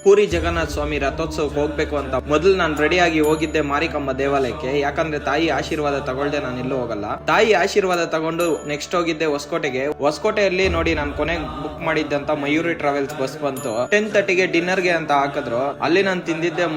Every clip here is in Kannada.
ಪೂರಿ ಜಗನ್ನಾಥ ಸ್ವಾಮಿ ರಥೋತ್ಸವಕ್ಕೆ ಹೋಗ್ಬೇಕು ಅಂತ ಮೊದಲು ನಾನು ರೆಡಿ ಆಗಿ ಹೋಗಿದ್ದೆ ಮಾರಿಕಮ್ಮ ದೇವಾಲಯಕ್ಕೆ. ಯಾಕಂದ್ರೆ ತಾಯಿ ಆಶೀರ್ವಾದ ತಗೊಳ್ದೆ ನಾನು ಎಲ್ಲೂ ಹೋಗಲ್ಲ. ತಾಯಿ ಆಶೀರ್ವಾದ ತಗೊಂಡು ನೆಕ್ಸ್ಟ್ ಹೋಗಿದ್ದೆ ಹೊಸಕೋಟೆಗೆ. ಹೊಸಕೋಟೆಯಲ್ಲಿ ನೋಡಿ ನಾನು ಕೊನೆಗೆ ಬುಕ್ ಮಾಡಿದ್ದಂತ ಮಯೂರಿ ಟ್ರಾವೆಲ್ಸ್ ಬಸ್ ಬಂತು. 10:30ಗೆ ಡಿನ್ನರ್ಗೆ ಅಂತ ಹಾಕಿದ್ರು. ಅಲ್ಲಿ ನಾನು ತಿಂದಿದ್ದೆ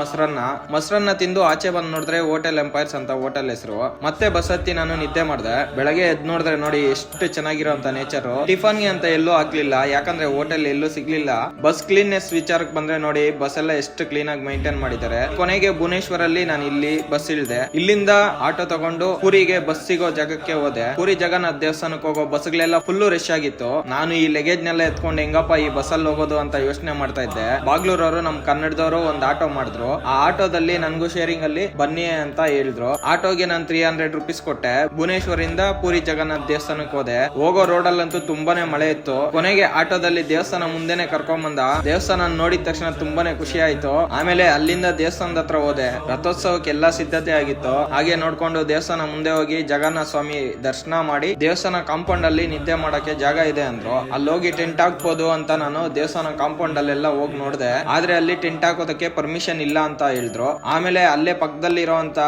ಮೊಸರನ್ನ ತಿಂದು ಆಚೆ ಬಂದ್ ನೋಡಿದ್ರೆ ಹೋಟೆಲ್ ಎಂಪೈರ್ಸ್ ಅಂತ ಹೋಟೆಲ್ ಹೆಸರು. ಮತ್ತೆ ಬಸ್ ಹತ್ತಿ ನಾನು ನಿದ್ದೆ ಮಾಡಿದೆ. ಬೆಳಗ್ಗೆ ಎದ್ ನೋಡಿದ್ರೆ ನೋಡಿ ಎಷ್ಟು ಚೆನ್ನಾಗಿರೋಂತ ನೇಚರ್. ಟಿಫನ್ಗೆ ಅಂತ ಎಲ್ಲೂ ಹಾಕ್ಲಿಲ್ಲ, ಯಾಕಂದ್ರೆ ಹೋಟೆಲ್ ಎಲ್ಲೂ ಸಿಗ್ಲಿಲ್ಲ. ಬಸ್ ಕ್ಲೀನ್ನೆಸ್ ವಿಚಾರಕ್ಕೆ ಬಂದ್ರೆ ನೋಡಿ ಬಸ್ ಎಲ್ಲ ಎಷ್ಟು ಕ್ಲೀನ್ ಆಗಿ ಮೈಂಟೈನ್ ಮಾಡಿದ್ದಾರೆ. ಕೊನೆಗೆ ಭುವನೇಶ್ವರಲ್ಲಿ ನಾನು ಇಲ್ಲಿ ಬಸ್ ಇಳ್ದೆ. ಇಲ್ಲಿಂದ ಆಟೋ ತಗೊಂಡು ಪುರಿಗೆ ಬಸ್ ಸಿಗೋ ಜಾಗಕ್ಕೆ ಹೋದೆ. ಪುರಿ ಜಗನ್ನಾಥ ದೇವಸ್ಥಾನಕ್ಕೆ ಹೋಗೋ ಬಸ್ಗಳೆಲ್ಲ ಫುಲ್ ರಶ್ ಆಗಿತ್ತು. ನಾನು ಈ ಲಗೇಜ್ ನೆಲ್ಲ ಎತ್ಕೊಂಡು ಹೆಂಗಪ್ಪ ಈ ಬಸ್ ಅಲ್ಲಿ ಹೋಗೋದು ಅಂತ ಯೋಚನೆ ಮಾಡ್ತಾ ಇದ್ದೆ. ಬಾಗ್ಲೂರವರು ನಮ್ ಕನ್ನಡದವರು ಒಂದು ಆಟೋ ಮಾಡಿದ್ರು. ಆ ಆಟೋದಲ್ಲಿ ನನ್ಗೂ ಶೇರಿಂಗ್ ಅಲ್ಲಿ ಬನ್ನಿ ಅಂತ ಹೇಳಿದ್ರು. ಆಟೋಗೆ ನಾನು 300 ರೂಪೀಸ್ ಕೊಟ್ಟೆ. ಭುವನೇಶ್ವರಿಂದ ಪುರಿ ಜಗನ್ನಾಥ ದೇವಸ್ಥಾನಕ್ಕೆ ಹೋದೆ. ಹೋಗೋ ರೋಡ್ ಅಲ್ಲಂತೂ ತುಂಬಾನೇ ಮಳೆ ಇತ್ತು. ಕೊನೆಗೆ ಆಟೋದಲ್ಲಿ ದೇವಸ್ಥಾನ ಮುಂದೆನೆ ಕರ್ಕೊಂಡ್ ಬಂದ. ದೇವಸ್ಥಾನ ನೋಡಿದ ತಕ್ಷಣ ತುಂಬಾನೇ ಖುಷಿ ಆಯ್ತು. ಆಮೇಲೆ ಅಲ್ಲಿಂದ ದೇವಸ್ಥಾನದ ಹತ್ರ ಹೋದೆ. ರಥೋತ್ಸವಕ್ಕೆ ಎಲ್ಲಾ ಸಿದ್ಧತೆ ಆಗಿತ್ತು. ಹಾಗೆ ನೋಡ್ಕೊಂಡು ದೇವಸ್ಥಾನ ಮುಂದೆ ಹೋಗಿ ಜಗನ್ನಾಥ ಸ್ವಾಮಿ ದರ್ಶನ ಮಾಡಿ ದೇವಸ್ಥಾನ ಕಾಂಪೌಂಡ್ ಅಲ್ಲಿ ನಿದ್ದೆ ಮಾಡಕ್ಕೆ ಜಾಗ ಇದೆ ಅಂದ್ರು. ಅಲ್ಲಿ ಹೋಗಿ ಟೆಂಟ್ ಹಾಕ್ಬೋದು ಅಂತ ನಾನು ದೇವಸ್ಥಾನ ಕಾಂಪೌಂಡ್ ಅಲ್ಲೆಲ್ಲ ಹೋಗಿ ನೋಡಿದೆ. ಆದ್ರೆ ಅಲ್ಲಿ ಟೆಂಟ್ ಹಾಕೋದಕ್ಕೆ ಪರ್ಮಿಷನ್ ಇಲ್ಲ ಅಂತ ಹೇಳಿದ್ರು. ಆಮೇಲೆ ಅಲ್ಲೇ ಪಕ್ಕದಲ್ಲಿ ಇರೋಂತ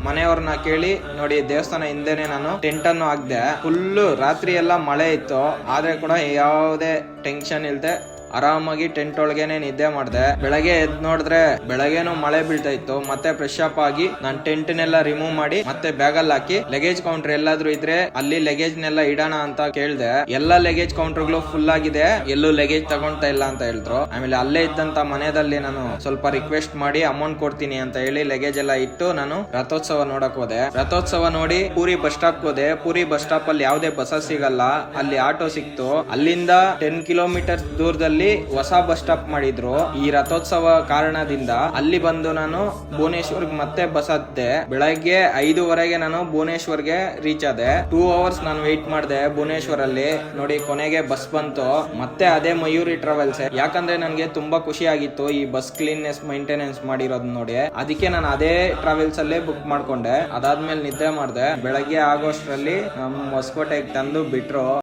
ಮನೆಯವ್ರನ್ನ ಕೇಳಿ ನೋಡಿ ದೇವಸ್ಥಾನ ಹಿಂದೆನೆ ನಾನು ಟೆಂಟ್ ಅನ್ನು ಹಾಕ್ದೆ. ಫುಲ್ ರಾತ್ರಿ ಎಲ್ಲ ಮಳೆ ಇತ್ತು. ಆದ್ರೆ ಕೂಡ ಯಾವುದೇ ಟೆನ್ಷನ್ ಇಲ್ದೆ ಆರಾಮಾಗಿ ಟೆಂಟ್ ಒಳಗೇನೆ ನಿದ್ದೆ ಮಾಡಿದೆ. ಬೆಳಗ್ಗೆ ಎದ್ ನೋಡಿದ್ರೆ ಬೆಳಗ್ಗೆನು ಮಳೆ ಬೀಳ್ತಾ ಇತ್ತು. ಮತ್ತೆ ಫ್ರೆಶ್ ಅಪ್ ಆಗಿ ನಾನು ಟೆಂಟ್ ನೆಲ್ಲ ರಿಮೂವ್ ಮಾಡಿ ಮತ್ತೆ ಬ್ಯಾಗ್ ಅಲ್ಲಿ ಹಾಕಿ ಲಗೇಜ್ ಕೌಂಟರ್ ಎಲ್ಲಾದ್ರೂ ಇದ್ರೆ ಅಲ್ಲಿ ಲಗೇಜ್ ನೆಲ್ಲ ಇಡೋಣ ಅಂತ ಕೇಳ್ದೆ. ಎಲ್ಲಾ ಲಗೇಜ್ ಕೌಂಟರ್ ಗಳು ಫುಲ್ ಆಗಿದೆ, ಎಲ್ಲೂ ಲಗೇಜ್ ತಗೊಂತಾ ಇಲ್ಲ ಅಂತ ಹೇಳಿದ್ರು. ಆಮೇಲೆ ಅಲ್ಲೇ ಇದ್ದಂತ ಮನೆಯಲ್ಲಿ ನಾನು ಸ್ವಲ್ಪ ರಿಕ್ವೆಸ್ಟ್ ಮಾಡಿ ಅಮೌಂಟ್ ಕೊಡ್ತೀನಿ ಅಂತ ಹೇಳಿ ಲಗೇಜ್ ಎಲ್ಲ ಇಟ್ಟು ನಾನು ರಥೋತ್ಸವ ನೋಡಕ್ ಹೋದೆ. ರಥೋತ್ಸವ ನೋಡಿ ಪೂರಿ ಬಸ್ ಸ್ಟಾಪ್ ಹೋದೆ. ಪೂರಿ ಬಸ್ ಸ್ಟಾಪ್ ಅಲ್ಲಿ ಯಾವುದೇ ಬಸ್ ಸಿಗಲ್ಲ. ಅಲ್ಲಿ ಆಟೋ ಸಿಕ್ತು. ಅಲ್ಲಿಂದ 10 ಕಿಲೋಮೀಟರ್ ದೂರದಲ್ಲಿ ಹೊಸ ಬಸ್ ಸ್ಟಾಪ್ ಮಾಡಿದ್ರು. ಈ ರಥೋತ್ಸವ ಕಾರಣದಿಂದ ಅಲ್ಲಿ ಬಂದು ನಾನು ಭುವನೇಶ್ವರ್ಗೆ ಮತ್ತೆ ಬಸ್ ಹತ್ತೆ. ಬೆಳಗ್ಗೆ 5:30ಗೆ ನಾನು ಭುವನೇಶ್ವರ್ಗೆ ರೀಚ್ ಆದೆ. 2 ಅವರ್ಸ್ ನಾನು ವೇಟ್ ಮಾಡಿದೆ ಭುವನೇಶ್ವರ್ ಅಲ್ಲಿ. ನೋಡಿ ಕೊನೆಗೆ ಬಸ್ ಬಂತು. ಮತ್ತೆ ಅದೇ ಮಯೂರಿ ಟ್ರಾವೆಲ್ಸ್. ಯಾಕಂದ್ರೆ ನನ್ಗೆ ತುಂಬಾ ಖುಷಿ ಆಗಿತ್ತು ಈ ಬಸ್ ಕ್ಲೀನ್ನೆಸ್ ಮೈಂಟೆನೆನ್ಸ್ ಮಾಡಿರೋದ್ ನೋಡಿ. ಅದಕ್ಕೆ ನಾನು ಅದೇ ಟ್ರಾವೆಲ್ಸ್ ಅಲ್ಲೇ ಬುಕ್ ಮಾಡ್ಕೊಂಡೆ. ಅದಾದ್ಮೇಲೆ ನಿದ್ದೆ ಮಾಡಿದೆ. ಬೆಳಗ್ಗೆ ಆಗೋಷ್ಟ್ರಲ್ಲಿ ನಮ್ಮ ಹೊಸಕೋಟೆಗೆ ತಂದು ಬಿಟ್ರು.